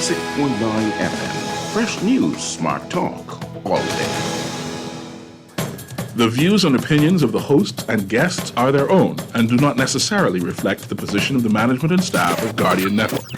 96.9 FM. Fresh news, smart talk, all day. The views and opinions of the hosts and guests are their own and do not necessarily reflect the position of the management and staff of Guardian Network.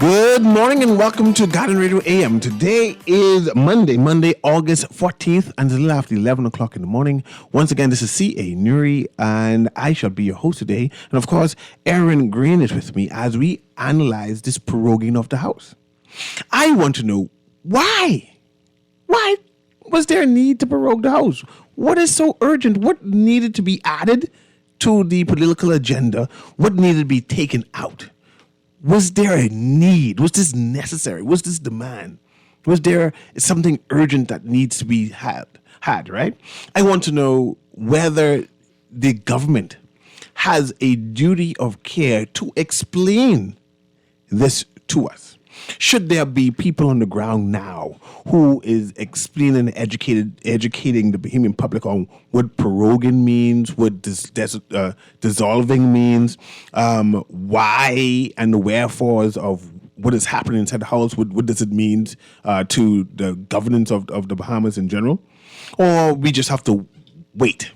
Good morning and welcome to Garden Radio AM. Today is Monday, August 14th, and it's a little after 11 o'clock in the morning. Once again, this is CA Newry, and I shall be your host today. And of course, Aaron Green is with me as we analyze this proroguing of the House. I want to know why? Why was there a need to prorogue the House? What is so urgent? What needed to be added to the political agenda? What needed to be taken out? Was there a need? Was this necessary? Was this demand? Was there something urgent that needs to be had, right? I want to know whether the government has a duty of care to explain this to us. Should there be people on the ground now who is explaining and educating the Bahamian public on what proroguing means, what dissolving means, why and the wherefores of what is happening inside the House, what does it mean to the governance of the Bahamas in general? Or we just have to wait?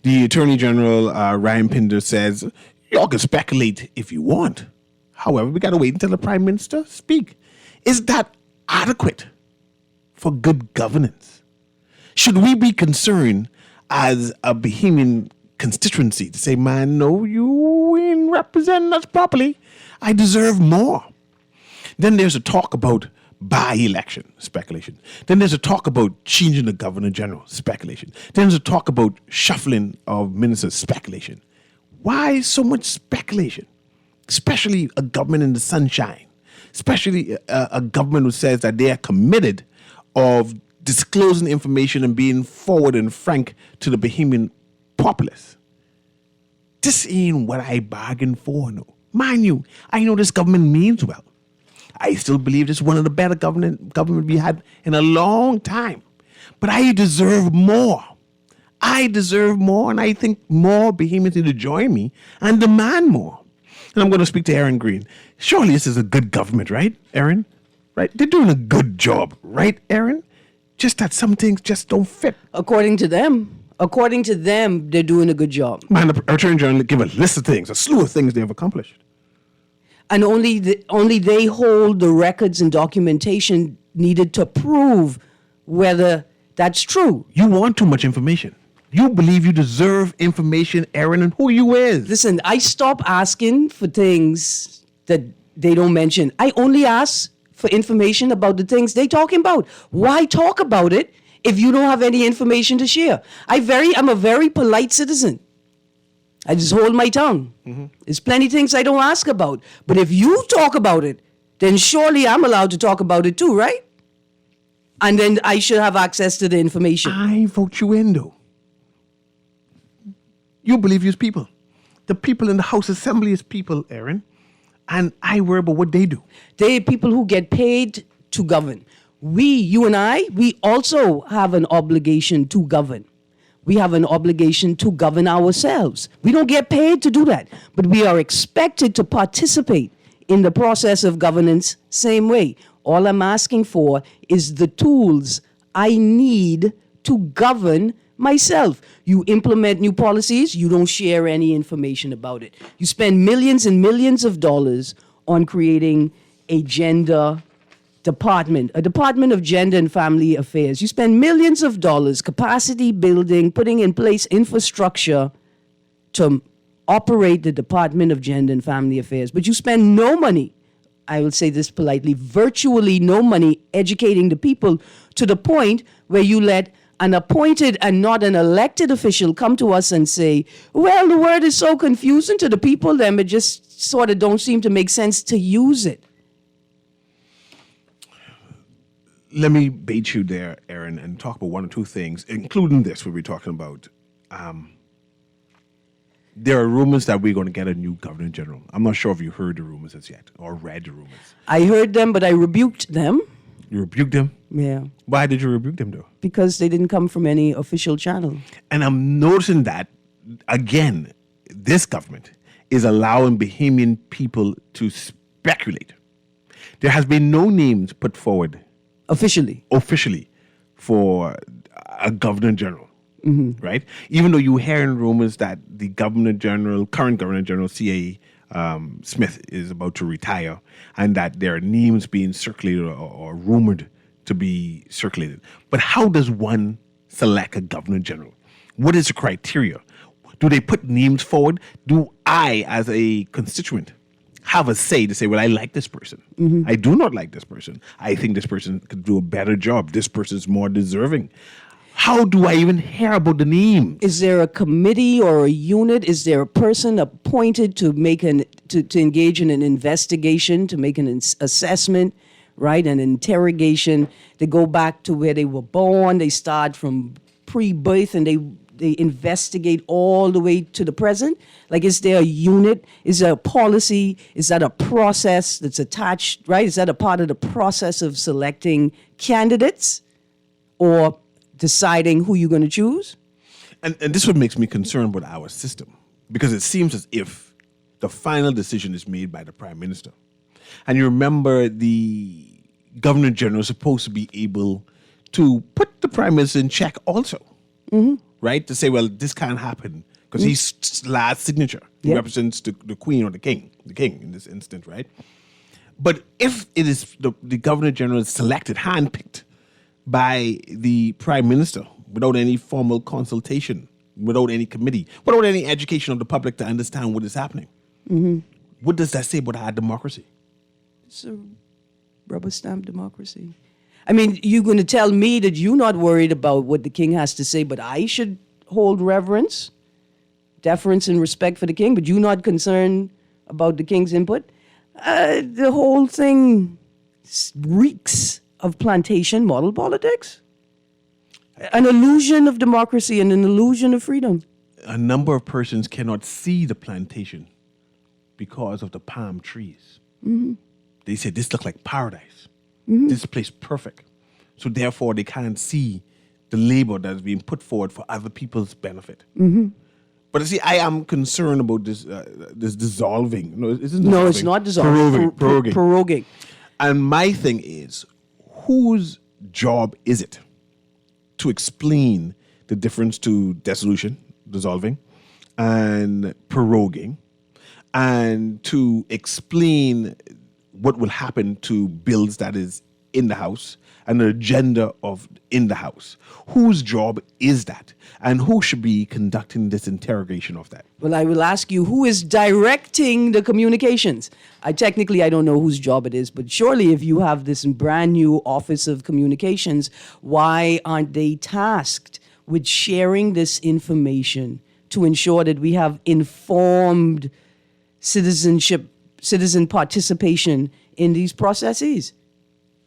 The Attorney General, Ryan Pinder, says, y'all can speculate if you want. However, we got to wait until the Prime Minister speak. Is that adequate for good governance? Should we be concerned as a Bahamian constituency to say, man, no, you ain't representing us properly. I deserve more. Then there's a talk about by-election, speculation. Then there's a talk about changing the Governor General, speculation. Then there's a talk about shuffling of ministers, speculation. Why so much speculation? Especially a government in the sunshine, especially a government who says that they are committed of disclosing information and being forward and frank to the Bahamian populace. This ain't what I bargained for, no. Mind you, I know this government means well. I still believe this is one of the better government we had in a long time. But I deserve more. I deserve more, and I think more Bahamians need to join me and demand more. And I'm going to speak to Aaron Green. Surely this is a good government, right, Aaron? Right? They're doing a good job, right, Aaron? Just that some things just don't fit. According to them, they're doing a good job. Man, the Attorney General give a list of things, a slew of things they've accomplished. And only they hold the records and documentation needed to prove whether that's true. You want too much information. You believe you deserve information, Aaron, and who you is. Listen, I stop asking for things that they don't mention. I only ask for information about the things they talking about. Why talk about it if you don't have any information to share? I'm a very polite citizen. I just hold my tongue. Mm-hmm. There's plenty of things I don't ask about. But if you talk about it, then surely I'm allowed to talk about it too, right? And then I should have access to the information. I vote you in, though. You believe you's people. The people in the House Assembly is people, Aaron. And I worry about what they do. They're people who get paid to govern. You and I, we also have an obligation to govern. We have an obligation to govern ourselves. We don't get paid to do that, but we are expected to participate in the process of governance same way. All I'm asking for is the tools I need to govern myself. You implement new policies, you don't share any information about it. You spend millions and millions of dollars on creating a gender department, a Department of Gender and Family Affairs. You spend millions of dollars capacity building, putting in place infrastructure to operate the Department of Gender and Family Affairs. But you spend no money, I will say this politely, virtually no money educating the people to the point where you let an appointed and not an elected official come to us and say, well, the word is so confusing to the people, then it just sort of don't seem to make sense to use it. Let me bait you there, Aaron, and talk about one or two things, including this, what we're talking about. There are rumors that we're going to get a new governor general. I'm not sure if you heard the rumors as yet or read the rumors. I heard them, but I rebuked them. You rebuked them? Yeah. Why did you rebuke them, though? Because they didn't come from any official channel. And I'm noticing that, again, this government is allowing Bahamian people to speculate. There has been no names put forward Officially. for a governor general, right? Even though you're hearing rumors that the current governor general, C.A. Smith, is about to retire, and that there are names being circulated or rumored to be circulated. But how does one select a governor general? What is the criteria? Do they put names forward? Do I, as a constituent, have a say to say, well, I like this person. I do not like this person. I think this person could do a better job. This person is more deserving. How do I even hear about the name? Is there a committee or a unit? Is there a person appointed to make to engage in an investigation, to make an assessment, right? An interrogation. They go back to where they were born. They start from pre-birth and they investigate all the way to the present. Like, is there a unit? Is there a policy? Is that a process that's attached, right? Is that a part of the process of selecting candidates or deciding who you're going to choose? And this what makes me concerned with our system, because it seems as if the final decision is made by the Prime Minister. And you remember the Governor General is supposed to be able to put the Prime Minister in check also, right? To say, well, this can't happen because his last signature represents the Queen or the King in this instance, right? But if it is the Governor General is selected, handpicked by the Prime Minister without any formal consultation, without any committee, without any education of the public to understand what is happening, what does that say about our democracy? It's a rubber stamp democracy. I mean, you're going to tell me that you're not worried about what the king has to say, but I should hold reverence, deference, and respect for the king, but you're not concerned about the king's input? The whole thing reeks of plantation model politics. An illusion of democracy and an illusion of freedom. A number of persons cannot see the plantation because of the palm trees. They say, this looks like paradise. This place perfect. So therefore, they can't see the labor that's being put forward for other people's benefit. But see, I am concerned about this dissolving. No, it's not dissolving. Proroguing. And my thing is, whose job is it to explain the difference to dissolution, dissolving, and proroguing, and to explain what will happen to bills that is in the House and the agenda of in the House? Whose job is that? And who should be conducting this interrogation of that? Well, I will ask you, who is directing the communications? I don't know whose job it is, but surely if you have this brand new Office of Communications, why aren't they tasked with sharing this information to ensure that we have informed citizen participation in these processes,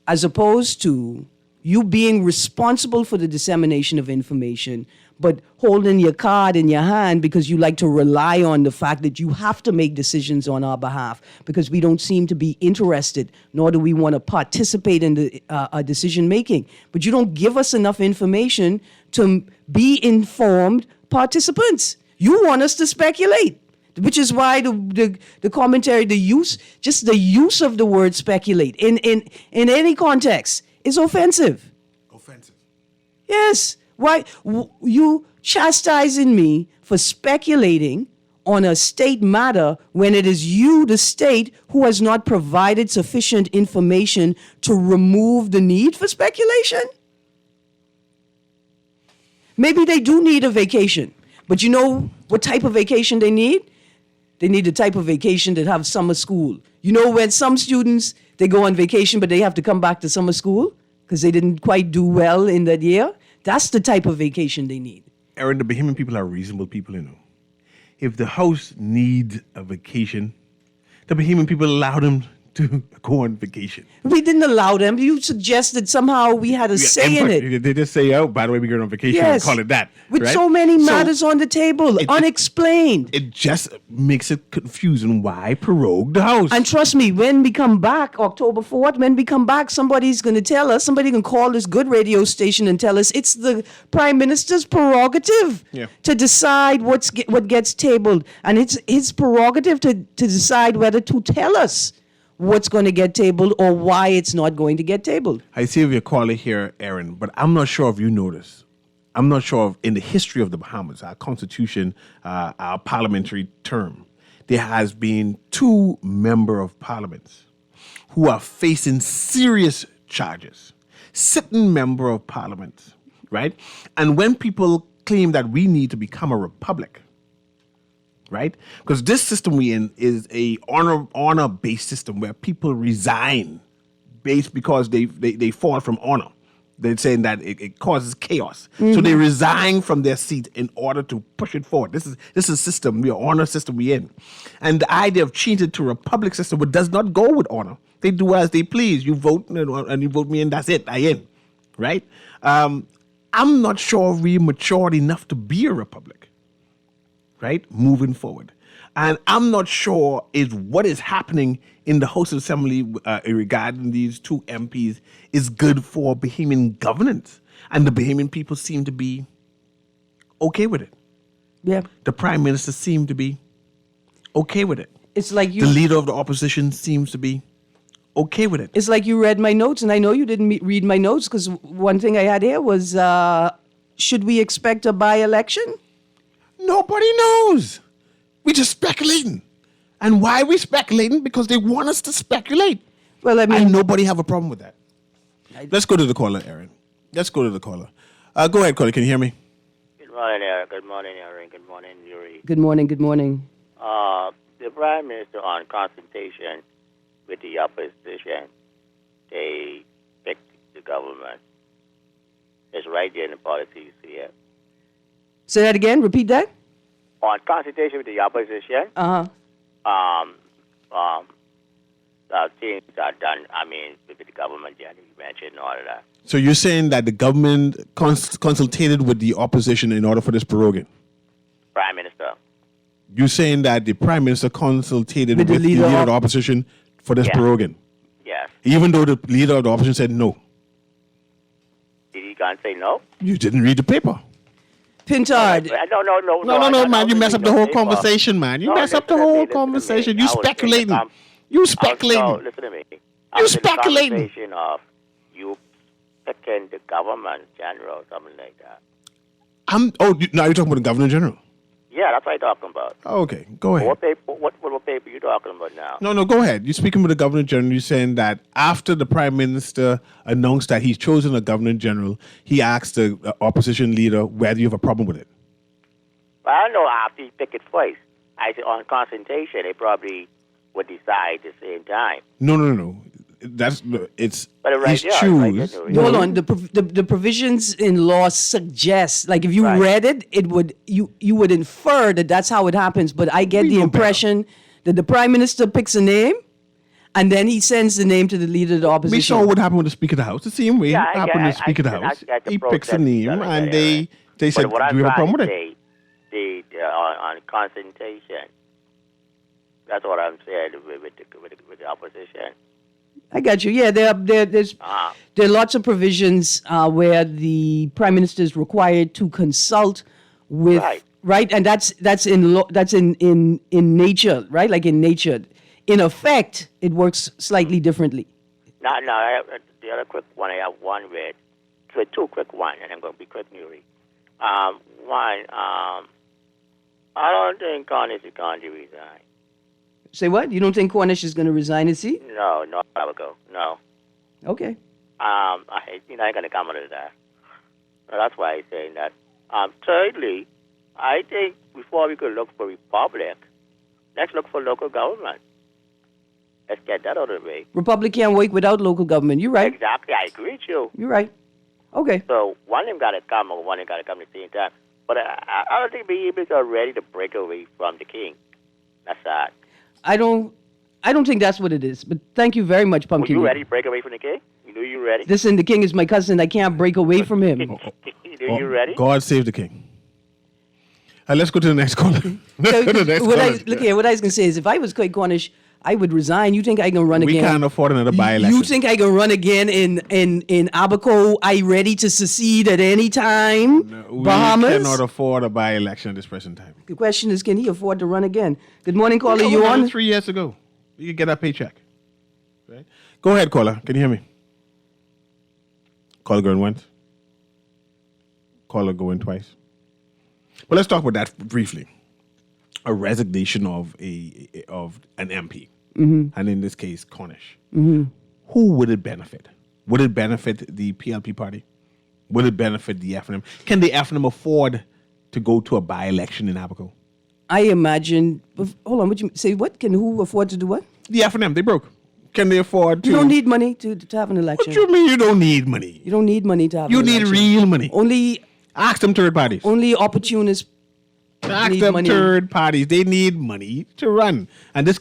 as opposed to you being responsible for the dissemination of information, but holding your card in your hand because you like to rely on the fact that you have to make decisions on our behalf because we don't seem to be interested, nor do we want to participate in the decision making. But you don't give us enough information to be informed participants. You want us to speculate. Which is why the commentary, the use of the word speculate in any context is offensive. Offensive. Yes. Why you chastising me for speculating on a state matter when it is you, the state, who has not provided sufficient information to remove the need for speculation? Maybe they do need a vacation, but you know what type of vacation they need? They need the type of vacation that have summer school. You know, when some students, they go on vacation, but they have to come back to summer school because they didn't quite do well in that year? That's the type of vacation they need. Aaron, the Bahamian people are reasonable people, you know. If the House needs a vacation, the Bahamian people allow them to go on vacation. We didn't allow them. You suggested somehow we had a say in it. They just say, oh, by the way, we're going on vacation. Yes. Call it that. With right? so many matters on the table, unexplained. It just makes it confusing why prorogue the House. And trust me, when we come back, October 4th, when we come back, somebody's going to tell us, somebody can call this good radio station and tell us it's the Prime Minister's prerogative to decide what gets tabled. And it's his prerogative to decide whether to tell us what's going to get tabled or why it's not going to get tabled. I see your caller here, Aaron, but I'm not sure if you noticed. I'm not sure if in the history of the Bahamas, our constitution, our parliamentary term, there has been 2 members of parliaments who are facing serious charges. Sitting member of parliament, right? And when people claim that we need to become a republic, right? Because this system we in is a honor-based system where people resign based because they fall from honor. They're saying that it causes chaos. So they resign from their seat in order to push it forward. This is a system, the honor system we in. And the idea of changing to a republic system, which does not go with honor. They do as they please. You vote and you vote me in, that's it, I in. Right? I'm not sure we're matured enough to be a republic. Right? Moving forward. And I'm not sure is what is happening in the House of Assembly regarding these 2 MPs is good for Bahamian governance. And the Bahamian people seem to be okay with it. Yeah. The Prime Minister seemed to be okay with it. It's like The leader of the opposition seems to be okay with it. It's like you read my notes, and I know you didn't read my notes because one thing I had here was, should we expect a by-election? Nobody knows. We're just speculating. And why are we speculating? Because they want us to speculate. Well, I mean, And nobody have a problem with that. Let's go to the caller, Aaron. Let's go to the caller. Go ahead, caller. Can you hear me? Good morning, Eric. Good morning, Aaron. Good morning, Newry. Good morning, good morning. The Prime Minister on consultation with the opposition, they picked the government. It's right there in the policies here. Say that again, repeat that. On consultation with the opposition, things are done, with the government, yeah, you mentioned all of that. So you're saying that the government consulted with the opposition in order for this proroguing? Prime Minister. You're saying that the Prime Minister consulted with the the leader leader of the opposition for this proroguing? Yes. Even though the leader of the opposition said no? Did he can't say no? You didn't read the paper. Pintard. No, man. You mess up the whole conversation, man. You mess up the whole conversation. You speculating. You speculating. Listen to me. You speculating. Conversation of you picking the government general, something like that. Now you're talking about the Governor General. Yeah, that's what I'm talking about. Oh, okay, go ahead. What paper you talking about now? No, go ahead. You're speaking with the Governor General. You're saying that after the Prime Minister announced that he's chosen a Governor General, he asked the opposition leader whether you have a problem with it. Well, I don't know after he picked it first. I said on consultation, they probably would decide at the same time. No. It's his choose. Hold on. The provisions in law suggest, like if you read it, it would you would infer that that's how it happens. But I get the impression that the Prime Minister picks a name, and then he sends the name to the leader of the opposition. We saw what happened with the Speaker of the House. The same way happened with the Speaker of the House. He picks a name, and they said, "Do you have a problem with it?" On consultation. That's what I'm saying with the opposition. I got you. Yeah, there are lots of provisions where the Prime Minister is required to consult with and that's in law, that's in nature, right? Like in nature. In effect, it works slightly differently. No. The other quick one, I have one with two quick ones, and I'm going to be quick, Newry. One, I don't think Cornish is going to resign. Say what? You don't think Cornish is going to resign his seat? No, I will go. No. Okay. I ain't going to comment on that. So that's why I'm saying that. Thirdly, I think before we could look for republic, let's look for local government. Let's get that out of the way. Republic can't work without local government. You're right. Exactly. I agree with you. You're right. Okay. So one of them got to come, or one of them got to come at the same time. But I don't think the Hebrews are ready to break away from the king. That's that. I don't I don't think that's what it is. But thank you very much, Were Pumpkin. you ready to break away from the king? You knew you were ready? Listen, the king is my cousin. I can't break away from him. You knew you were ready? God save the king. Let's go to the next caller. Let's go to the next What caller. look here, what I was going to say is if I was Craig Cornish, I would resign. You think I can run We again? can't afford another by-election. You think I can run again in Abaco? I ready to secede at any time? We Bahamas? cannot afford a by-election at this present time. The question is, can he afford to run again? Good morning, caller. We You ran on? 3 years ago. You could get that paycheck. Right? Go ahead, caller. Can you hear me? Caller going once. Caller going twice. Well, let's talk about that briefly. A resignation of an MP, and in this case, Cornish. Who would it benefit? Would it benefit the PLP party? Would it benefit the FNM? Can the FNM afford to go to a by-election in Abaco? I imagine. Hold on. What you say? What can who afford to do what? The FNM, they broke. Can they afford to? You don't need money to have an election. What do you mean you don't need money? You don't need money to have. You an need election. real money. Only Ask them third parties. opportunists. Ask need them money. third parties. They need money to run. And if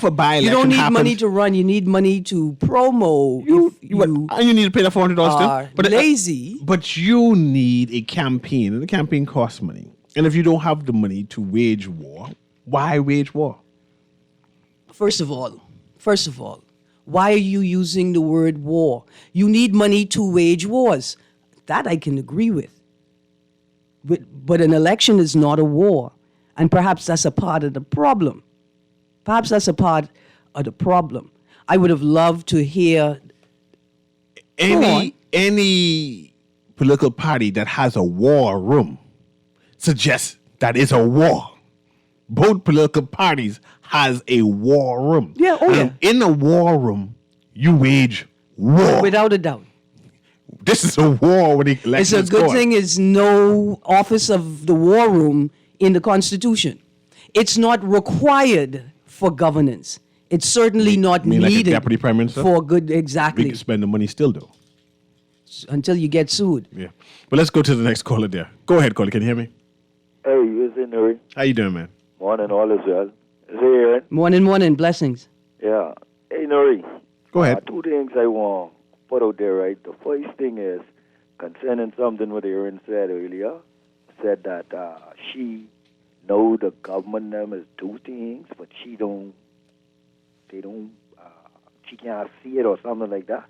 a by-election You don't need happens, money to run. You need money to promo. and you need to pay the $400 are still. lazy. But you need a campaign, and the campaign costs money. And if you don't have the money to wage war, why wage war? First of all, why are you using the word war? You need money to wage wars. That I can agree with. But an election is not a war. And perhaps that's a part of the problem. I would have loved to hear Any political party that has a war room suggests that it's a war. Both political parties has a war room. Yeah, And in a war room, you wage war. without a doubt. This is a war when the It's election a is good going. thing is no office of the war room in the Constitution. It's not required for governance. It's certainly not mean like a needed deputy prime minister? for good, We exactly, can spend the money still, though. until you get sued. Yeah. But let's go to the next caller there. Go ahead, caller. Can you hear me? Hey, you in Newry? How you doing, man? Morning, all is well. Is it Aaron? Morning, blessings. Yeah. Hey, Newry. Go ahead. Two things I want to put out there, right? The first thing is concerning something what Aaron said earlier. Said that she know the government them is do things, but she can't see it or something like that.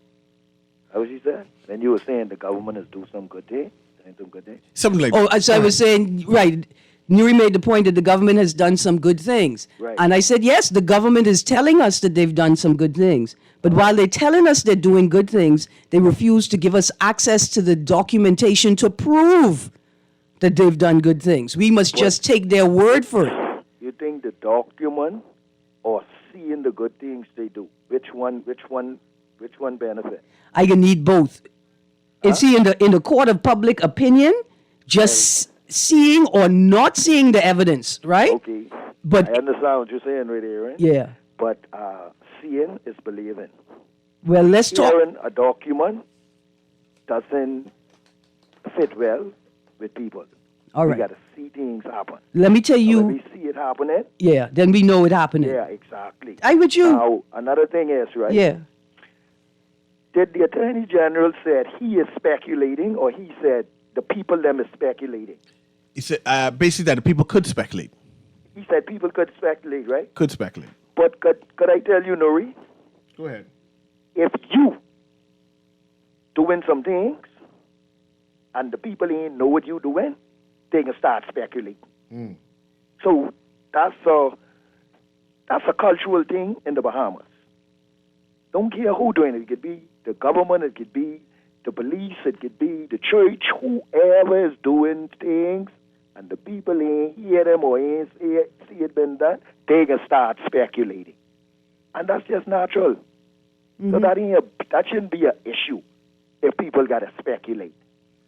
How was she said? Then you were saying the government is do some good thing, saying some good thing. Something like Oh, that. so I was saying, right, Newry made the point that the government has done some good things. Right. And I said, yes, the government is telling us that they've done some good things. But while they're telling us they're doing good things, they refuse to give us access to the documentation to prove that they've done good things. We must just take their word for it. You think the document or seeing the good things they do? Which one benefit? I can need both. And see, in the court of public opinion, just seeing or not seeing the evidence, right? Okay. But I understand what you're saying right here, right? yeah. But seeing is believing. Well, let's talk. Hearing a document doesn't fit well with people. All We right. got to see things happen. Let me tell When you. we see it happening, Yeah. Then we know it happening. yeah, exactly. I with you. Now, another thing is, right? Yeah. Did the Attorney General said he is speculating, or he said the people them is speculating? He said basically that the people could speculate. He said people could speculate, right? Could speculate. But could I tell you, Nuri, Go ahead. if you doing some things and the people ain't know what you doing, they can start speculating. So that's a cultural thing in the Bahamas. Don't care who doing it. It could be the government, it could be the police, it could be the church, whoever is doing things, and the people ain't hear them or ain't see it been done, they can start speculating. And that's just natural. So that shouldn't be an issue if people got to speculate.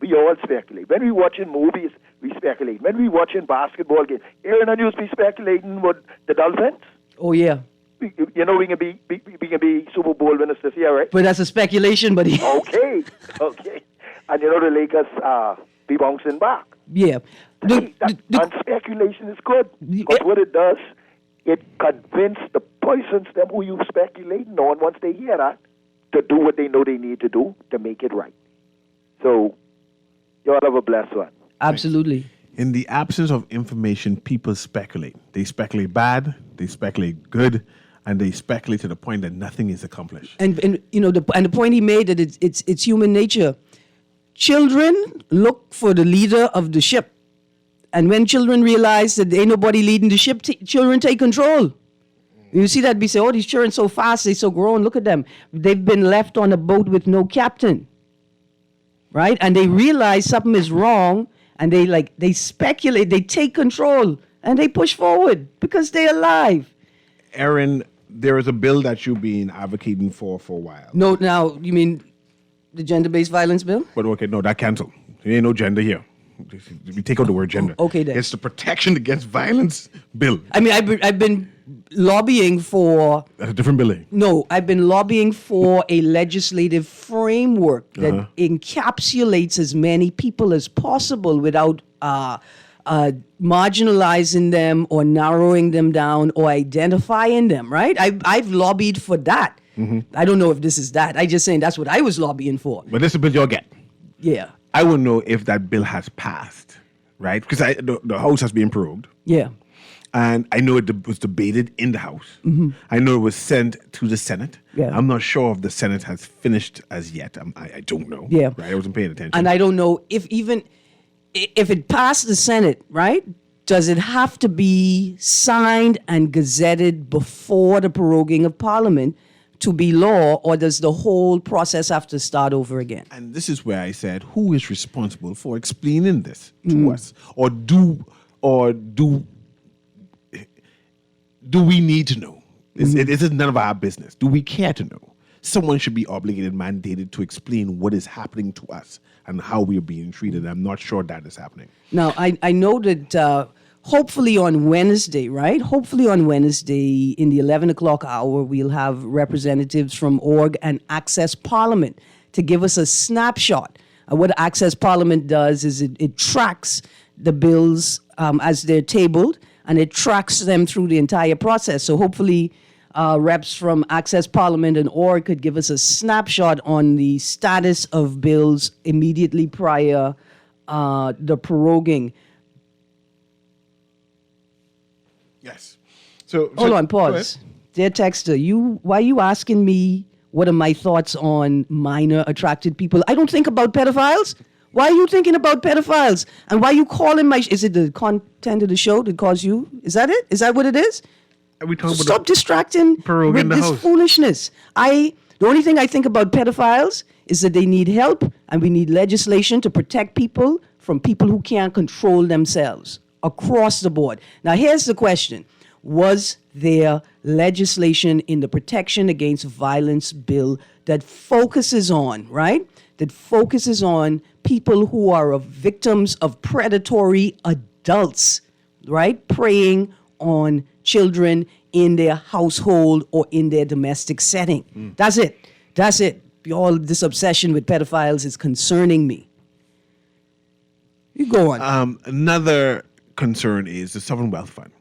We all speculate. When we watching movies, we speculate. When we watching basketball games, Aaron and you be speculating with the Dolphins. Oh yeah. We can be Super Bowl winners this year, right? But that's a speculation. But Okay. And the Lakers be bouncing back. yeah. And speculation is good. But what it does, it convinces the persons, them who you speculating on, once they hear that, to do what they know they need to do to make it right. So, y'all have a blessed one. Absolutely. In the absence of information, people speculate. They speculate bad, they speculate good, and they speculate to the point that nothing is accomplished. And you know, the point he made that it's human nature. Children look for the leader of the ship. And when children realize that there ain't nobody leading the ship, children take control. You see that? We say, oh, these children so fast, they so grown. Look at them. They've been left on a boat with no captain. Right? And they realize something is wrong, and they speculate, they take control, and they push forward because they're alive. Aaron, there is a bill that you've been advocating for a while. No, now, you mean the gender-based violence bill? But okay, no, that canceled. There ain't no gender here. We take out the word gender. Okay, then. It's the Protection Against Violence bill. I mean, I've been lobbying for... That's a different bill. No, I've been lobbying for a legislative framework that encapsulates as many people as possible without marginalizing them or narrowing them down or identifying them, right? I've lobbied for that. I don't know if this is that. I just saying that's what I was lobbying for. But this is a bill you'll get. Yeah. I want to know if that bill has passed, right? Because the House has been approved. Yeah. And I know it was debated in the House. I know it was sent to the Senate. Yeah. I'm not sure if the Senate has finished as yet. I don't know. Yeah. Right? I wasn't paying attention. And I don't know if it passed the Senate, right? Does it have to be signed and gazetted before the proroguing of Parliament to be law, or does the whole process have to start over again? And this is where I said, who is responsible for explaining this to us? Or do we need to know? It is none of our business. Do we care to know? Someone should be obligated, mandated to explain what is happening to us and how we are being treated. I'm not sure that is happening. Now, I know that hopefully on Wednesday, right? Hopefully on Wednesday in the 11 o'clock hour, we'll have representatives from Org and Access Parliament to give us a snapshot. What Access Parliament does is it tracks the bills as they're tabled, and it tracks them through the entire process. So hopefully reps from Access Parliament and Org could give us a snapshot on the status of bills immediately prior the proroguing. Yes. So Hold on, go ahead. pause. Dear texter, why are you asking me what are my thoughts on minor attracted people? I don't think about pedophiles. Why are you thinking about pedophiles? And why are you calling is it the content of the show that caused you? Is that it? Is that what it is? Are we talking Stop about distracting prorogue with in the this House? foolishness. The only thing I think about pedophiles is that they need help, and we need legislation to protect people from people who can't control themselves across the board. Now, here's the question. Was there legislation in the Protection Against Violence bill that focuses on, right? That focuses on people who are victims of predatory adults, right? Preying on children in their household or in their domestic setting. That's it. That's it. All this obsession with pedophiles is concerning me. You go on. Another concern is the sovereign wealth fund.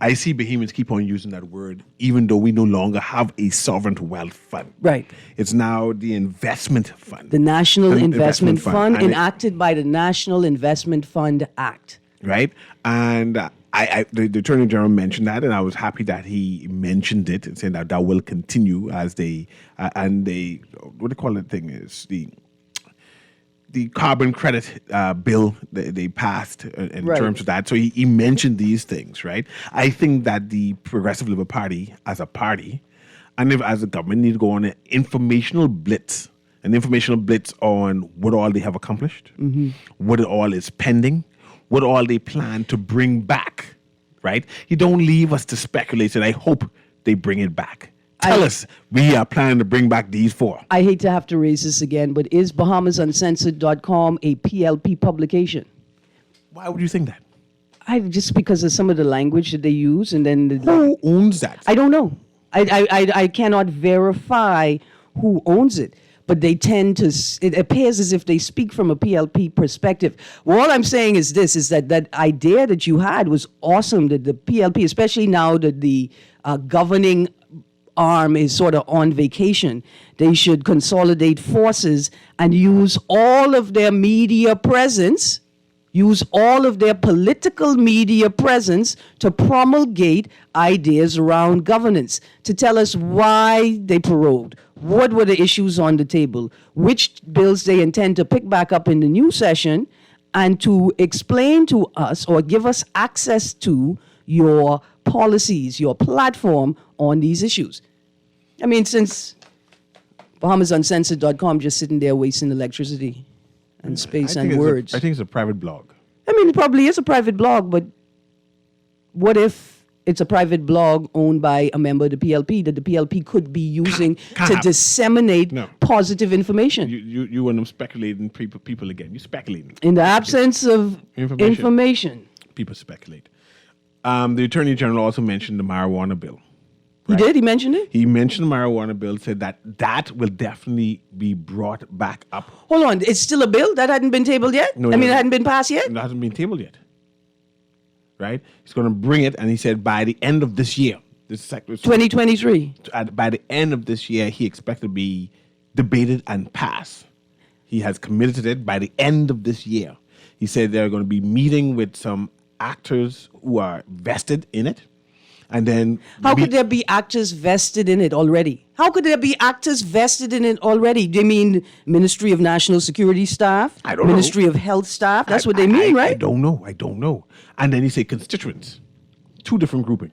I see Bahamians keep on using that word, even though we no longer have a sovereign wealth fund. Right. It's now the investment fund. The National Investment Fund, And enacted by the National Investment Fund Act. right? And the Attorney General mentioned that, and I was happy that he mentioned it and saying that that will continue as they what do you call it thing is the carbon credit bill they passed in Right. terms of that. So he mentioned these things, right? I think that the Progressive Labour Party as a party and as a government need to go on an informational blitz on what all they have accomplished, what all is pending, what all they plan to bring back, right? You don't leave us to speculate, and I hope they bring it back. Tell us we are planning to bring back these four. I hate to have to raise this again, but is BahamasUncensored.com a PLP publication? Why would you think that? Just because of some of the language that they use, and then Who owns that? I don't know. I cannot verify who owns it. but they tend to, it appears as if they speak from a PLP perspective. Well, all I'm saying is this, is that idea that you had was awesome, that the PLP, especially now that the governing arm is sort of on vacation, they should consolidate forces and use all of their media presence, use all of their political media presence to promulgate ideas around governance, to tell us why they prorogued, what were the issues on the table, which bills they intend to pick back up in the new session, and to explain to us or give us access to your policies, your platform on these issues. I mean, since BahamasUncensored.com just sitting there wasting electricity and space and words. I think it's a private blog. I mean, it probably is a private blog, but what if it's a private blog owned by a member of the PLP that the PLP could be using to disseminate positive information? You want them speculating people again. You're speculating. In the absence of information. People speculate. The Attorney General also mentioned the marijuana bill. He did? He mentioned it? He mentioned the marijuana bill, said that will definitely be brought back up. Hold on. It's still a bill? That hadn't been tabled yet? No, it hadn't been passed yet? It hasn't been tabled yet. Right? He's going to bring it, and he said by the end of this year. 2023. By the end of this year, he expects to be debated and passed. He has committed to it by the end of this year. He said they're going to be meeting with some actors who are vested in it. And then how could there be actors vested in it already? How could there be actors vested in it already? Do you mean Ministry of National Security staff? I don't know. Ministry of Health staff? That's what they mean, right? I don't know. And then he said constituents. Two different grouping.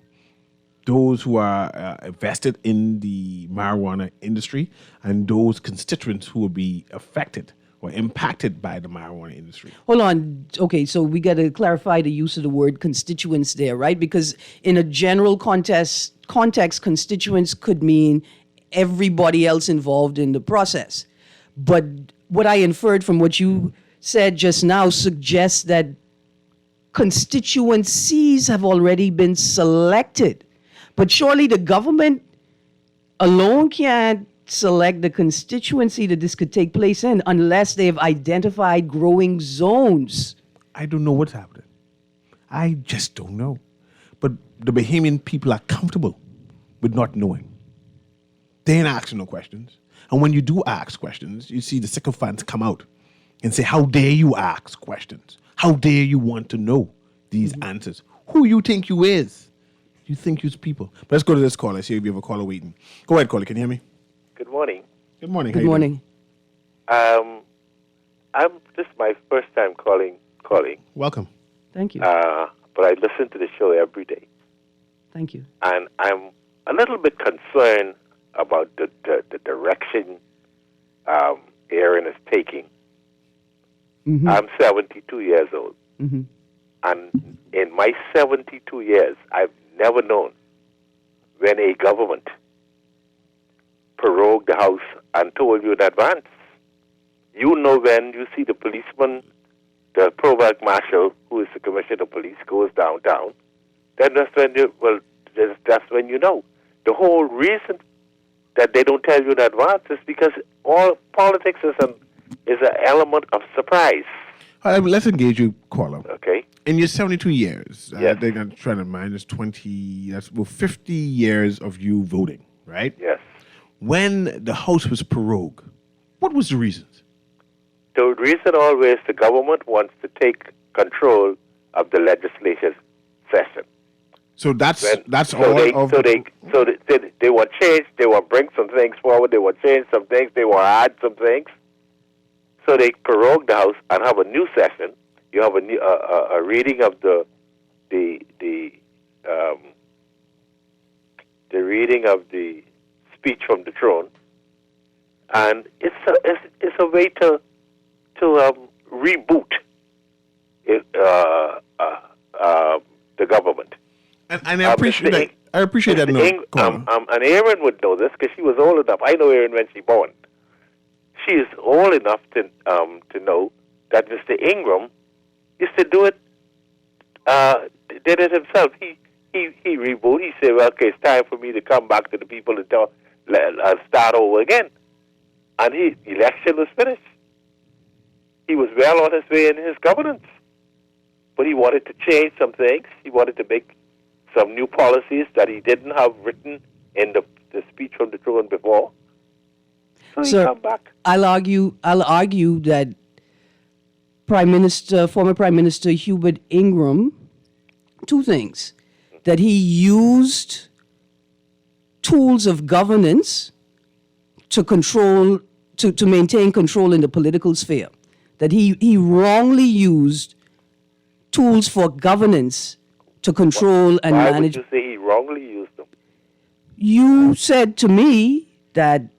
Those who are vested in the marijuana industry and those constituents who will be affected or impacted by the marijuana industry. Hold on. Okay, so we got to clarify the use of the word constituents there, right? Because in a general context, constituents could mean everybody else involved in the process. But what I inferred from what you said just now suggests that constituencies have already been selected. But surely the government alone can't select the constituency that this could take place in unless they've identified growing zones. I don't know what's happening. I just don't know. But the Bahamian people are comfortable with not knowing. They ain't asking no questions. And when you do ask questions, you see the sycophants come out and say, how dare you ask questions? How dare you want to know these answers? Who you think you is? You think you's people. But let's go to this caller. See if you have a caller waiting. Go ahead, caller. Can you hear me? Good morning. Good morning. Good morning. This is my first time calling. Welcome. Thank you. But I listen to the show every day. Thank you. And I'm a little bit concerned about the direction Aaron is taking. Mm-hmm. I'm 72 years old. Mm-hmm. And in my 72 years, I've never known when a government prorogued the House and told you in advance. You know when you see the policeman, the provost marshal, who is the commissioner of police, goes downtown, then that's when you know. The whole reason that they don't tell you in advance is because all politics is an element of surprise. All right, let's engage you, caller. Okay. In your 72 years, yes. They're going to try to minus 20, that's 50 years of you voting, right? Yes. When the House was prorogued, what was the reasons? The reason always the government wants to take control of the legislative session. So that's all. They want change. They want bring some things forward. They want change some things. They want add some things. So they prorogue the House and have a new session. You have a reading of the reading of the speech from the throne, and it's a way to reboot the government. And I appreciate that. I appreciate that. And Aaron would know this because she was old enough. I know Aaron when she born. She is old enough to know that Mr. Ingram used to do it. Did it himself. He rebooted. He said, "Well, okay, it's time for me to come back to the people and start over again." and election was finished. He was well on his way in his governance. But he wanted to change some things. He wanted to make some new policies that he didn't have written in the speech from the throne before. So he come back. I'll argue that former Prime Minister Hubert Ingram, two things, that he used tools of governance to control, to maintain control in the political sphere, that he wrongly used tools for governance to control and Why manage. would you say he wrongly used them? You said to me that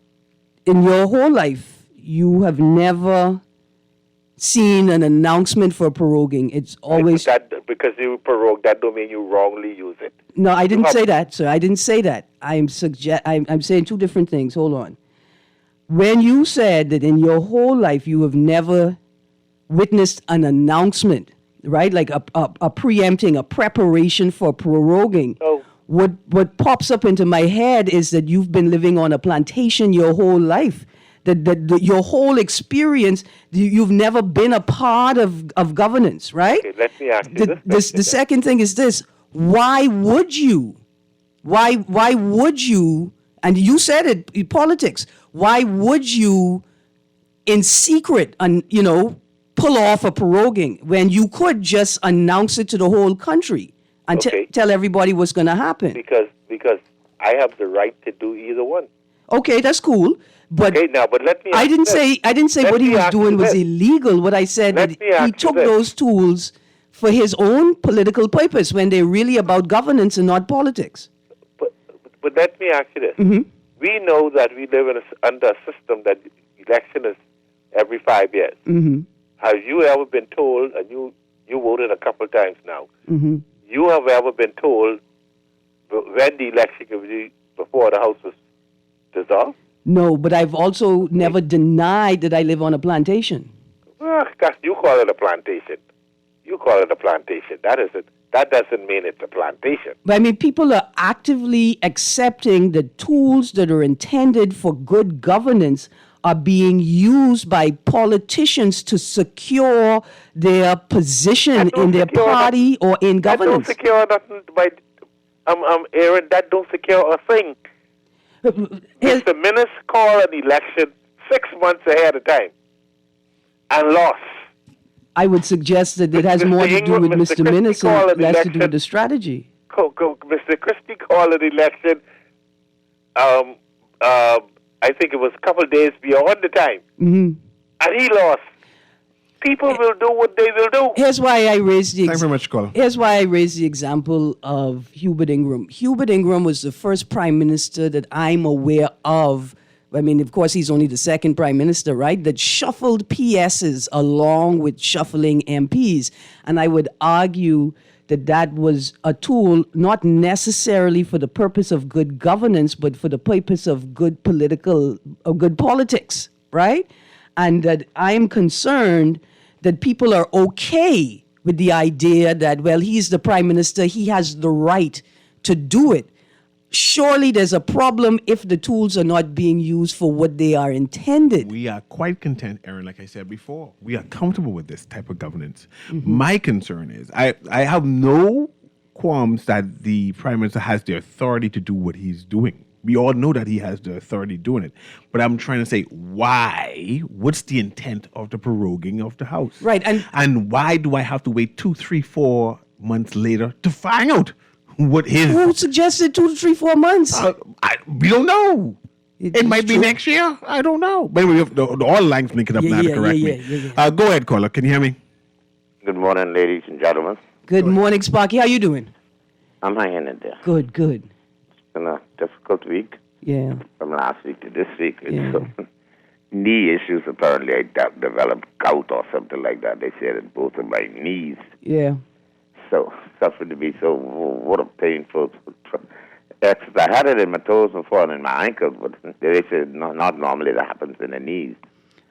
in your whole life, you have never seen an announcement for proroguing. It's always... Because you prorogue, that don't mean you wrongly use it. No, I didn't say that, sir. I didn't say that. I'm saying two different things. Hold on. When you said that in your whole life you have never witnessed an announcement, right? Like a preempting, a preparation for proroguing. Oh. What pops up into my head is that you've been living on a plantation your whole life. That your whole experience, you've never been a part of governance, right? Okay, let me ask you this. The second thing is this: why would you? Why would you? And you said it in politics. Why would you, in secret, pull off a proroguing when you could just announce it to the whole country and tell everybody what's going to happen? Because I have the right to do either one. Okay, that's cool. But but let me. I didn't say what he was doing was illegal. What I said that he took those tools for his own political purpose when they're really about governance and not politics. But let me ask you this: we know that we live under a system that election is every 5 years. Have you ever been told, and you voted a couple of times now, you have ever been told when the election could be before the House was dissolved? No, but I've also never denied that I live on a plantation. Well, you call it a plantation. You call it a plantation. That doesn't mean it's a plantation. But I mean, people are actively accepting the tools that are intended for good governance are being used by politicians to secure their position in their party or in governance. That don't secure nothing by, Aaron, that don't secure a thing. If the minister called an election 6 months ahead of time and lost, I would suggest that it has more to do with Mr. Minnis and less to do with the strategy. Mr. Christie called an election, I think it was a couple of days beyond the time, and he lost. People will do what they will do. Here's why I raised the Thank you very much, caller. Here's why I raised the example of Hubert Ingram. Hubert Ingram was the first prime minister that I'm aware of. I mean, of course, he's only the second prime minister, right? That shuffled PSs along with shuffling MPs. And I would argue that that was a tool not necessarily for the purpose of good governance, but for the purpose of good politics, right? And that I'm concerned that people are okay with the idea that, well, he's the prime minister, he has the right to do it. Surely there's a problem if the tools are not being used for what they are intended. We are quite content, Aaron, like I said before. We are comfortable with this type of governance. My concern is I have no qualms that the prime minister has the authority to do what he's doing. We all know that he has the authority doing it. But I'm trying to say, why? What's the intent of the proroguing of the House? Right. And why do I have to wait 2, 3, 4 months later to find out what his... Who suggested 2 to 3, 4 months? We don't know. It might be true. next year. I don't know. But anyway, all lines making up now to correct me. Go ahead, caller. Can you hear me? Good morning, ladies and gentlemen. Good morning, Sparky. How you doing? I'm hanging in there. Good. It's been a difficult week. Yeah. From last week to this week. Yeah. Knee issues. Apparently, I developed gout or something like that. They said in both of my knees. Yeah. So, suffered to be so, what a painful... I had it in my toes before and in my ankles, but they said not normally that happens in the knees.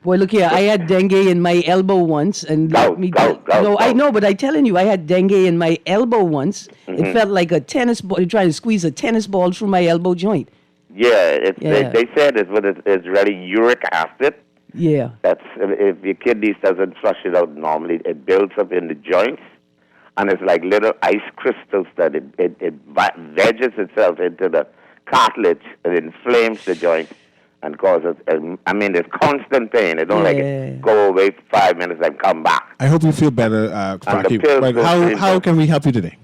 Boy, look here. I had dengue in my elbow once, and Gout. I know, but I'm telling you, I had dengue in my elbow once. It felt like a tennis ball. You're trying to squeeze a tennis ball through my elbow joint. They said it's really uric acid. Yeah. That's if your kidneys doesn't flush it out normally, it builds up in the joints, and it's like little ice crystals that it wedges itself into the cartilage and it inflames the joint and causes. There's constant pain. It don't like it go away for 5 minutes and come back. I hope you feel better, Sparky. But how can we help you today?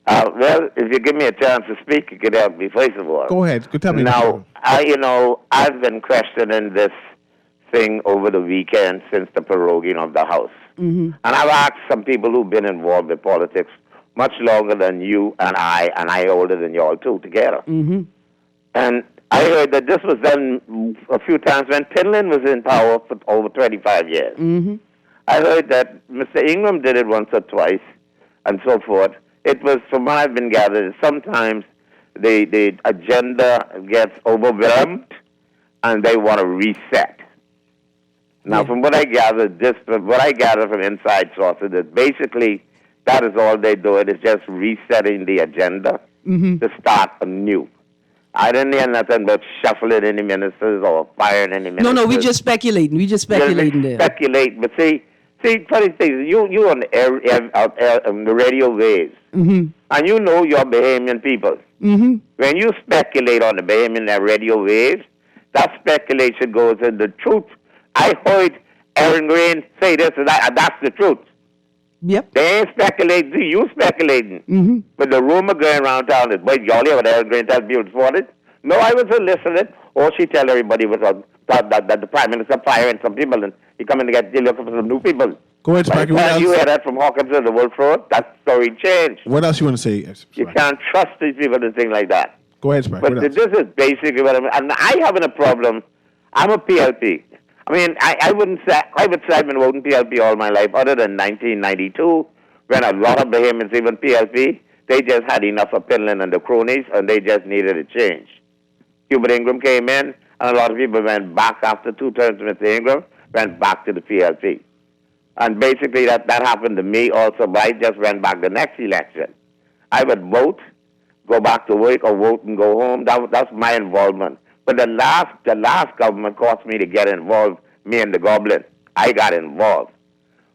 Well, if you give me a chance to speak, you could help me first of all. Go ahead. Tell me. Now, I've been questioning this thing over the weekend since the proroguing of the House. Mm-hmm. And I've asked some people who've been involved with politics much longer than you and I older than you all too together. Mm-hmm. And I heard that this was done a few times when Finland was in power for over 25 years. Mm-hmm. I heard that Mr. Ingram did it once or twice and so forth. It was, from what I've been gathered, sometimes the agenda gets overwhelmed and they want to reset. Now, from what I gathered, from inside sources, that basically that is all they do. It is just resetting the agenda to start anew. I didn't hear nothing but shuffling any ministers or firing any ministers. No, we just speculating. There. Speculate, but see, funny thing is, you on the air, on the radio waves, and you know your Bahamian people. Mm-hmm. When you speculate on the Bahamian radio waves, that speculation goes in the truth. I heard Aaron Green say this, and that's the truth. Yep. They ain't speculating. You speculating. Mm-hmm. But the rumor going around town is, wait, y'all hear what Aaron Green tells people for it? No, I was listening. All she tell everybody was that the Prime Minister firing some people, and he coming to get looking for some new people. Go ahead, Sparky. By the time you hear that from Hawkins and the Wolf Road, that story changed. What else you want to say? Sparky? You can't trust these people to think like that. Go ahead, Sparky. But this is basically what and I having a problem. I'm a PLP. I mean, I would say I've been voting PLP all my life, other than 1992, when a lot of Bahamians, even PLP, they just had enough of Finland and the cronies, and they just needed a change. Hubert Ingram came in, and a lot of people went back after 2 terms with Mr. Ingram, went back to the PLP. And basically that happened to me also, but I just went back the next election. I would vote, go back to work, or vote and go home. That's my involvement. But the last government caused me to get involved, me and the Goblin. I got involved.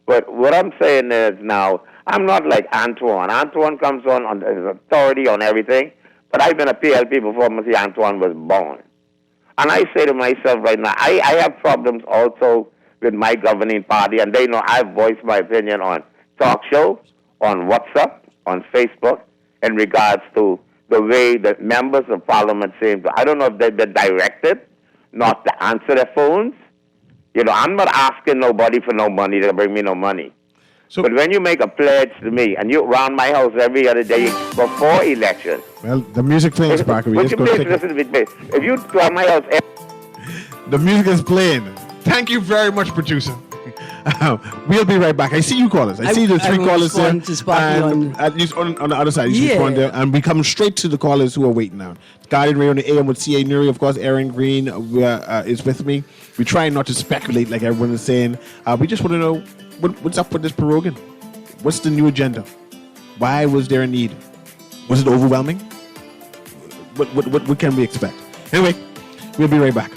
But what I'm saying is now, I'm not like Antoine. Antoine comes on his authority on everything, but I've been a PLP before Mr. Antoine was born. And I say to myself right now, I have problems also with my governing party, and they know I've voiced my opinion on talk show, on WhatsApp, on Facebook, in regards to the way that members of parliament seem to, I don't know if they've been directed not to answer their phones. I'm not asking nobody for no money to bring me no money. But when you make a pledge to me and you round my house every other day before election. Well, the music playing, Sparky. If you round my house the music is playing. Thank you very much, producer. We'll be right back. I see you callers. I see the 3 callers there. And at least on the other side, you respond there. And we come straight to the callers who are waiting now. Guardian Radio on the AM with CA Newry. Of course, Aaron Green is with me. We try not to speculate like everyone is saying. We just want to know what's up with this proroguing. What's the new agenda? Why was there a need? Was it overwhelming? What can we expect? Anyway, we'll be right back.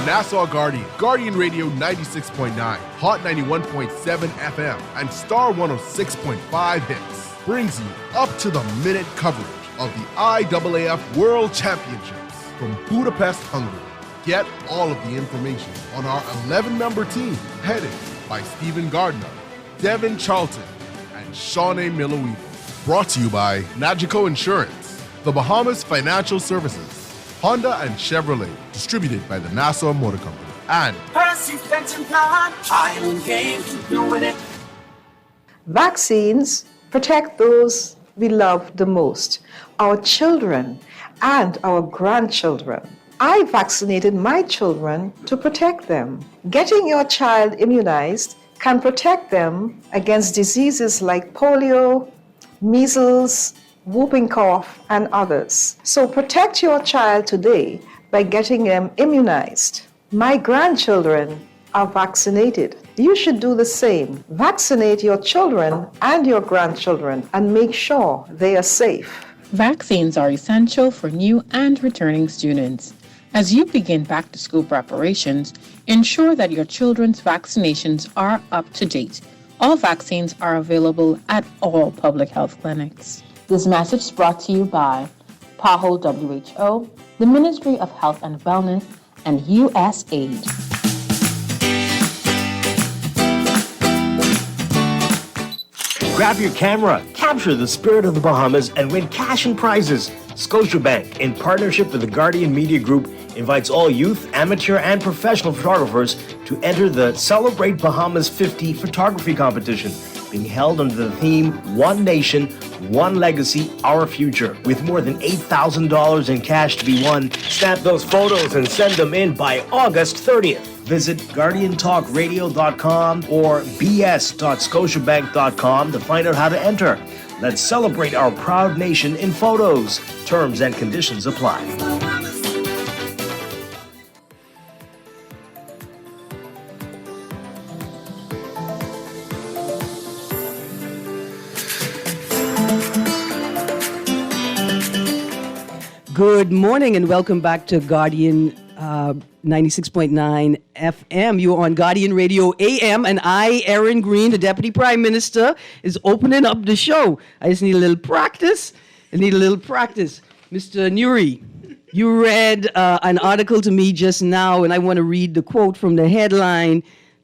Nassau Guardian Radio 96.9, Hot 91.7 FM, and Star 106.5 hits brings you up-to-the-minute coverage of the IAAF World Championships from Budapest, Hungary. Get all of the information on our 11-member team headed by Stephen Gardner, Devin Charlton, and Shawnee Miller-Weaver. Brought to you by Nagico Insurance, the Bahamas Financial Services, Honda and Chevrolet, distributed by the Nassau Motor Company, and Percy's Pension Plan, Island Games, doing it. Vaccines protect those we love the most, our children. and our grandchildren. I vaccinated my children to protect them. Getting your child immunized can protect them against diseases like polio, measles, whooping cough, and others. So protect your child today by getting them immunized. My grandchildren are vaccinated. You should do the same. Vaccinate your children and your grandchildren and make sure they are safe. Vaccines are essential for new and returning students. As you begin back-to-school preparations, ensure that your children's vaccinations are up to date. All vaccines are available at all public health clinics. This message is brought to you by PAHO WHO, the Ministry of Health and Wellness, and USAID. Grab your camera, capture the spirit of the Bahamas, and win cash and prizes. Scotiabank, in partnership with the Guardian Media Group, invites all youth, amateur, and professional photographers to enter the Celebrate Bahamas 50 photography competition, being held under the theme One Nation, One Legacy, Our Future. With more than $8,000 in cash to be won, snap those photos and send them in by August 30th. Visit GuardianTalkRadio.com or bs.scotiabank.com to find out how to enter. Let's celebrate our proud nation in photos. Terms and conditions apply. Good morning and welcome back to Guardian 96.9 FM. You're on Guardian Radio AM, and I, Aaron Green, the Deputy Prime Minister, is opening up the show. I just need a little practice. Mr. Newry, you read an article to me just now, and I want to read the quote from the headline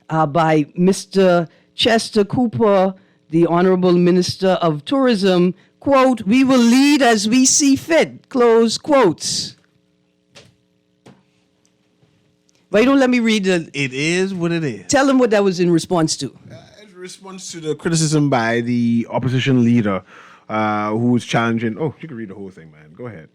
by Mr. Chester Cooper, the Honorable Minister of Tourism. Quote, "We will lead as we see fit," close quotes. Why don't let me read the... It is what it is. Tell them what that was in response to. In response to the criticism by the opposition leader who was challenging... Oh, you can read the whole thing, man. Go ahead.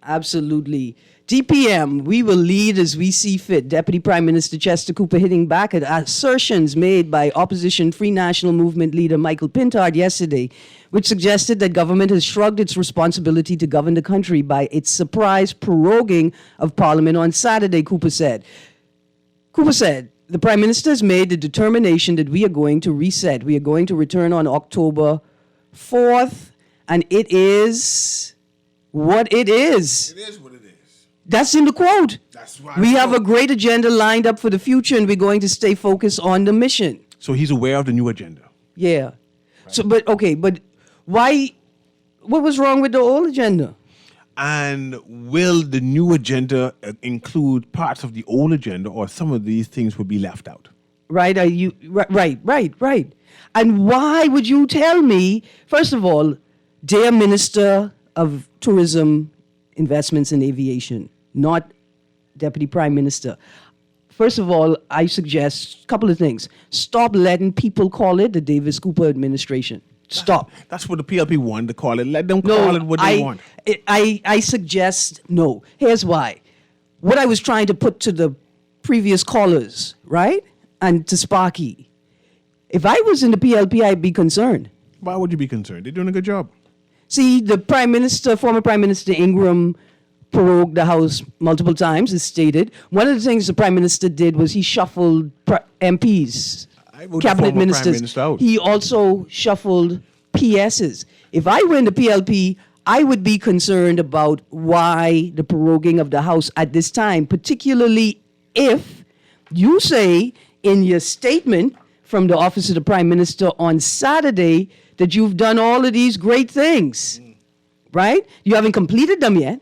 Absolutely. DPM, we will lead as we see fit. Deputy Prime Minister Chester Cooper hitting back at assertions made by opposition Free National Movement leader Michael Pintard yesterday, which suggested that government has shrugged its responsibility to govern the country by its surprise proroguing of Parliament on Saturday, Cooper said. The Prime Minister has made the determination that we are going to reset. We are going to return on October 4th, and it is what it is. It is what it is. That's in the quote. That's why we have a great agenda lined up for the future, and we're going to stay focused on the mission. So he's aware of the new agenda. Yeah. Right. So, but why? What was wrong with the old agenda? And will the new agenda include parts of the old agenda, or some of these things will be left out? Right. Right. And why would you tell me? First of all, dear Minister of Tourism, Investments and Aviation, not Deputy Prime Minister. First of all, I suggest a couple of things. Stop letting people call it the Davis Cooper administration. Stop. That's what the PLP wanted to call it. Let them call it what they want. I suggest no. Here's why. What I was trying to put to the previous callers, right? And to Sparky. If I was in the PLP, I'd be concerned. Why would you be concerned? They're doing a good job. See, the Prime Minister, former Prime Minister Ingram, prorogued the House multiple times, as stated. One of the things the Prime Minister did was he shuffled MPs, cabinet ministers. He also shuffled PSs. If I were in the PLP, I would be concerned about why the proroguing of the House at this time, particularly if you say in your statement from the Office of the Prime Minister on Saturday that you've done all of these great things, right? You haven't completed them yet.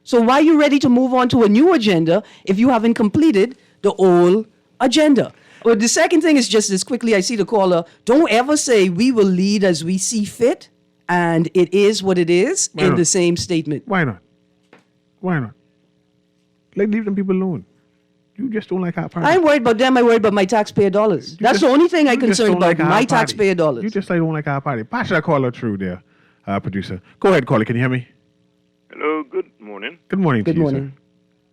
So why are you ready to move on to a new agenda if you haven't completed the old agenda? Well, the second thing is just as quickly, I see the caller, don't ever say we will lead as we see fit and it is what it is in the same statement. Why not? Leave them people alone. You just don't like our party. I ain't worried about them. I worried about my taxpayer dollars. That's the only thing I'm concerned about, my taxpayer dollars. You just don't like our party. Pass that caller through there, producer. Go ahead, caller. Can you hear me? Hello, Good morning. Good morning Good to you, morning.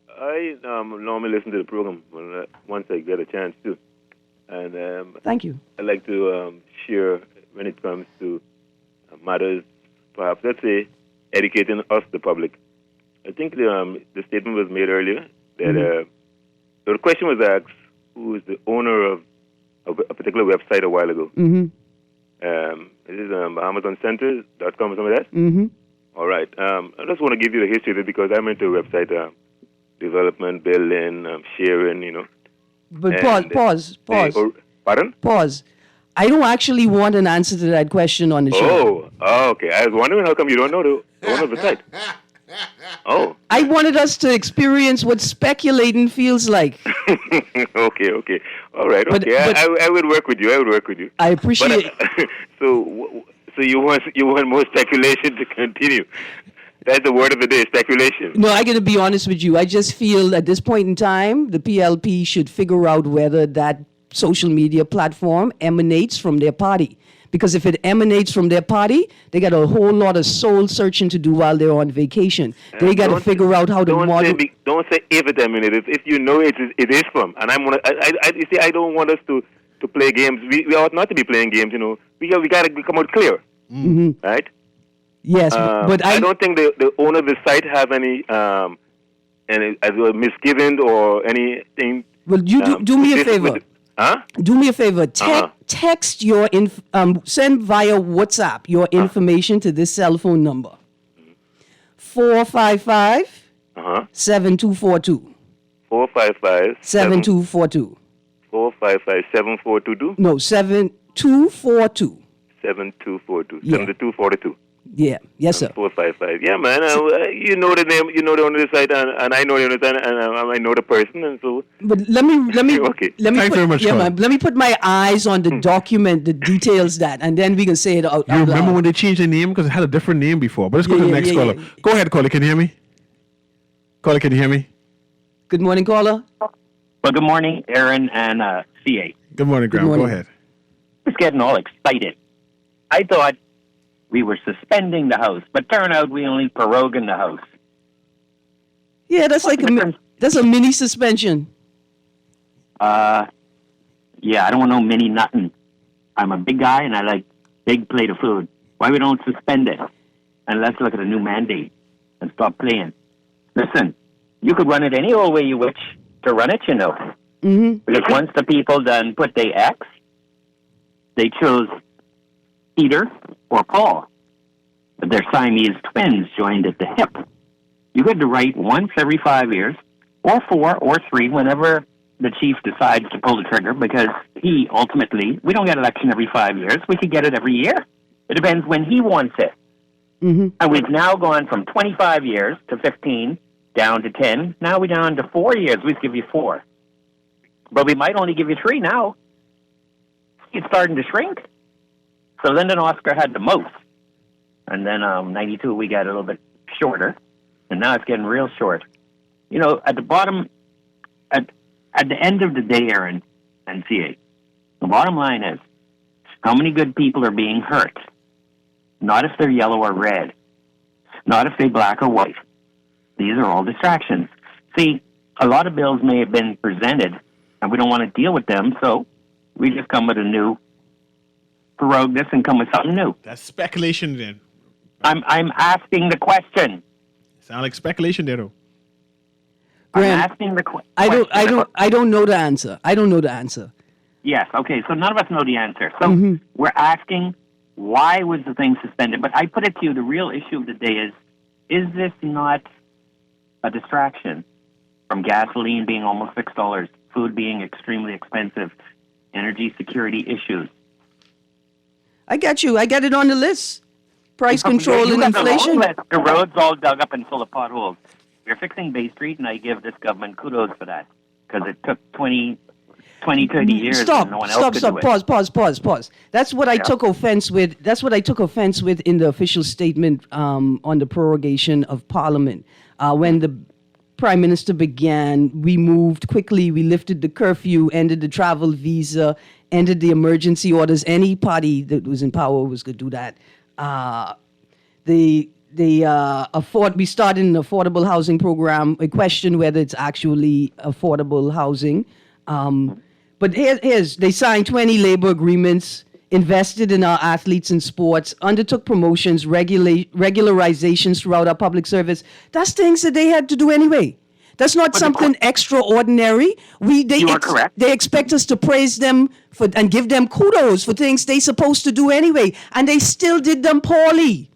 I normally listen to the program once I get a chance to. And Thank you. I like to share when it comes to matters, perhaps, let's say, educating us, the public. I think the statement was made earlier that the question was asked, who is the owner of a particular website a while ago. This is BahamasOnCenter.com or something like that? All right. I just want to give you the history of it because I'm into website development, building, sharing, you know. But And pause. Pardon? Pause. I don't actually want an answer to that question on the show. Oh, okay. I was wondering how come you don't know the owner of the site. Oh. I wanted us to experience what speculating feels like. Okay. All right. But- Okay. but- I would work with you. I appreciate. So you want more speculation to continue? That's the word of the day: speculation. No, I got to be honest with you. I just feel at this point in time, the PLP should figure out whether that social media platform emanates from their party. Because if it emanates from their party, they got a whole lot of soul searching to do while they're on vacation. They got to figure out how to model. Don't say if it emanates. If you know it is from. And you see, I don't want us to play games. We ought not to be playing games. You know, we got to come out clear, right? Yes, but I don't think the owner of the site have any misgivings or anything. Well, you do me a favor. Huh? Do me a favor. Text your send via WhatsApp your information to this cell phone number. 455 7242. 455 7242. 455 7422. No, 7242. 7242. Yeah. 7242. Yeah. Yes, sir. 455. Yeah, man. You know the name. You know the owner of the site, and I know the owner of the site, and I know the person, and so. But let me Okay. let me Thanks put, very much, yeah, Colin. man, let me put my eyes on the document that details that, and then we can say it out You loud. remember when they changed the name because it had a different name before? But let's go to the Yeah, next yeah, caller. yeah. Go ahead, caller. Can you hear me? Caller, can you hear me? Good morning, caller. Well, good morning, Aaron and CA. Good morning, Graham. morning. Go ahead. I was getting all excited. I thought we were suspending the House, but turn out we only proroguing the House. Yeah, that's like that's a mini suspension. Yeah, I don't want no mini nothing. I'm a big guy and I like big plate of food. Why we don't suspend it? And let's look at a new mandate and stop playing. Listen, you could run it any old way you wish to run it, you know. Because once the people done put their X, they chose Peter or Paul. But their Siamese twins joined at the hip. You get to write once every 5 years, or 4, or 3, whenever the chief decides to pull the trigger, because he ultimately, we don't get election every 5 years. We could get it every year. It depends when he wants it. And we've now gone from 25 years to 15, down to 10. Now we're down to 4 years. We give you 4. But we might only give you 3 now. It's starting to shrink. So Lyndon Oscar had the most. And then 92, we got a little bit shorter. And now it's getting real short. You know, at the bottom, at the end of the day, Aaron and CA, the bottom line is how many good people are being hurt. Not if they're yellow or red. Not if they're black or white. These are all distractions. See, a lot of bills may have been presented, and we don't want to deal with them, so we just come with a new prorogue this and come with something new. That's speculation then. I'm asking the question. Sound like speculation there, though. Graham, I'm asking the question. I don't know the answer. I don't know the answer. Yes, okay, so none of us know the answer. So we're asking, why was the thing suspended? But I put it to you, the real issue of the day is this not a distraction from gasoline being almost $6, food being extremely expensive, energy security issues? I got you. I got it on the list. Price control You and got the long inflation. list. The roads all dug up and full of potholes. We're fixing Bay Street, and I give this government kudos for that, because it took 30 years and no one else could do it. Pause. That's what I took offense with. That's what I took offense with in the official statement on the prorogation of Parliament. When the Prime Minister began, we moved quickly. We lifted the curfew, ended the travel visa, ended the emergency orders. Any party that was in power was going to do that. we started an affordable housing program. I question whether it's actually affordable housing. But here's they signed 20 labor agreements, invested in our athletes in sports, undertook promotions, regularizations throughout our public service. That's things that they had to do anyway. That's not something extraordinary. You are correct. They expect us to praise them and give them kudos for things they're supposed to do anyway, and they still did them poorly.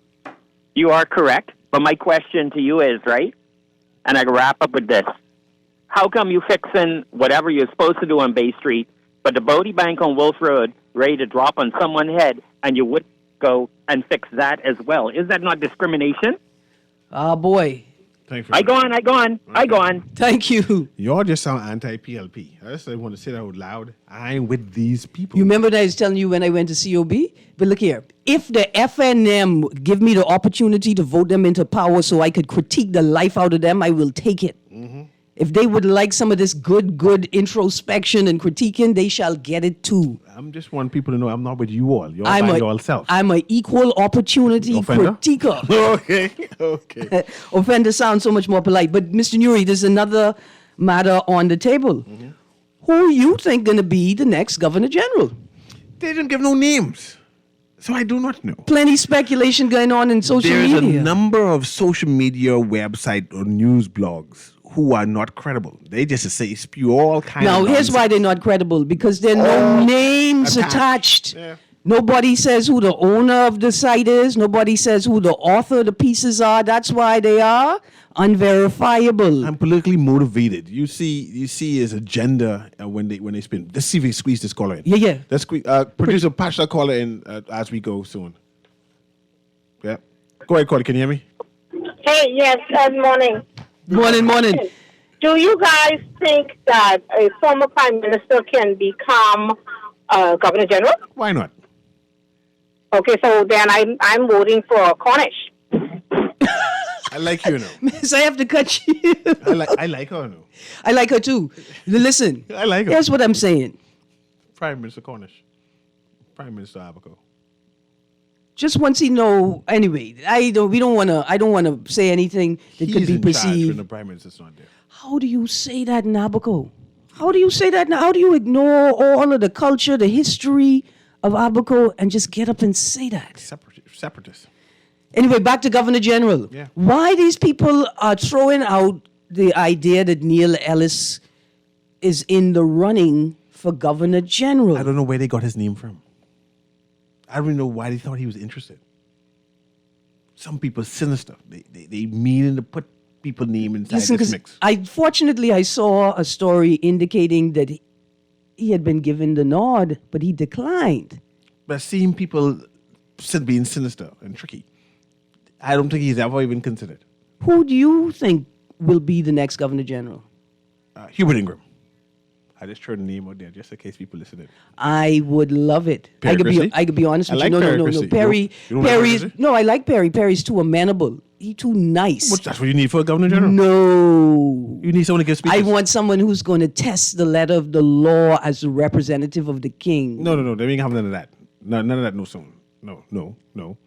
You are correct. But my question to you is, right, and I can wrap up with this. How come you fixing whatever you're supposed to do on Bay Street, but the Bodie Bank on Wolf Road ready to drop on someone's head, and you would go and fix that as well? Is that not discrimination? Oh, boy. Thank you. I go on. Thank you. You all just sound anti-PLP. I just want to say that out loud. I'm with these people. You remember that I was telling you when I went to COB? But look here. If the FNM give me the opportunity to vote them into power so I could critique the life out of them, I will take it. Mm-hmm. If they would like some of this good introspection and critiquing, they shall get it too. I'm just want people to know I'm not with you all. You're by yourself. I'm an equal opportunity critiquer. Okay. Offender sounds so much more polite. But Mr. Newry, there's another matter on the table. Mm-hmm. Who you think going to be the next Governor General? They didn't give no names. So I do not know. Plenty speculation going on in social media. There's a number of social media websites or news blogs who are not credible. They just say spew all kinds of nonsense. Now, here's why they're not credible. Because there are no names attached. Yeah. Nobody says who the owner of the site is. Nobody says who the author of the pieces are. That's why they are unverifiable. I'm politically motivated. You see his agenda when they spin. Let's see if we squeeze this caller in. Yeah. Let's producer patch that caller in as we go soon. Yeah. Go ahead, caller. Can you hear me? Hey, yes. Good morning. Morning. Do you guys think that a former prime minister can become Governor General? Why not? Okay, so then I'm voting for Cornish. I like you now. Miss, I have to cut you. I like her now. I like her too. Listen. I like her. Here's what I'm saying. Prime Minister Cornish. Prime Minister Abaco. Just once he know. Anyway, I don't want to say anything that could be perceived. When the prime minister's not there. How do you say that in Abaco? How do you say that now? How do you ignore all of the culture, the history of Abaco, and just get up and say that? Separatists. Anyway, back to Governor General. Yeah. Why these people are throwing out the idea that Neil Ellis is in the running for Governor General? I don't know where they got his name from. I don't even know why they thought he was interested. Some people sinister. They mean to put people's name inside this mix. Fortunately, I saw a story indicating that he had been given the nod, but he declined. But seeing people being sinister and tricky, I don't think he's ever even considered. Who do you think will be the next Governor General? Hubert Ingram. I just threw the name out there just in case people listening. I would love it. I could be honest with you. No. Perry. No, I like Perry. Perry's too amenable. He's too nice. That's what you need for a Governor General? No. You need someone to give speeches? I want someone who's going to test the letter of the law as a representative of the king. No. They ain't have none of that. None of that, no soon. No.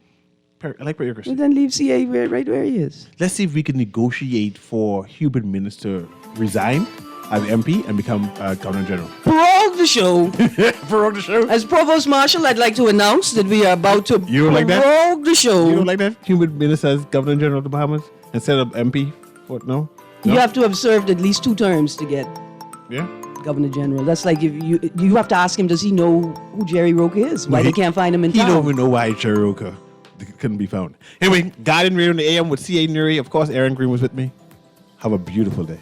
Perry, I like Perry Christie. Well, then leave CA right where he is. Let's see if we can negotiate for Hubert Minister resign as MP and become Governor General. Prorogue the show. Prorogue the show. As Provost Marshal, I'd like to announce that we are about to prorogue the show. You don't like that? Hubert Minister as Governor General of the Bahamas instead of MP? What? No? You have to have served at least 2 terms to get Governor General. That's like if you have to ask him, does he know who Jerry Roca is? Why they can't find him in town? He don't even know why Jerry Roca couldn't be found. Anyway, Garden Radio on the AM with C.A. Newry. Of course, Aaron Green was with me. Have a beautiful day.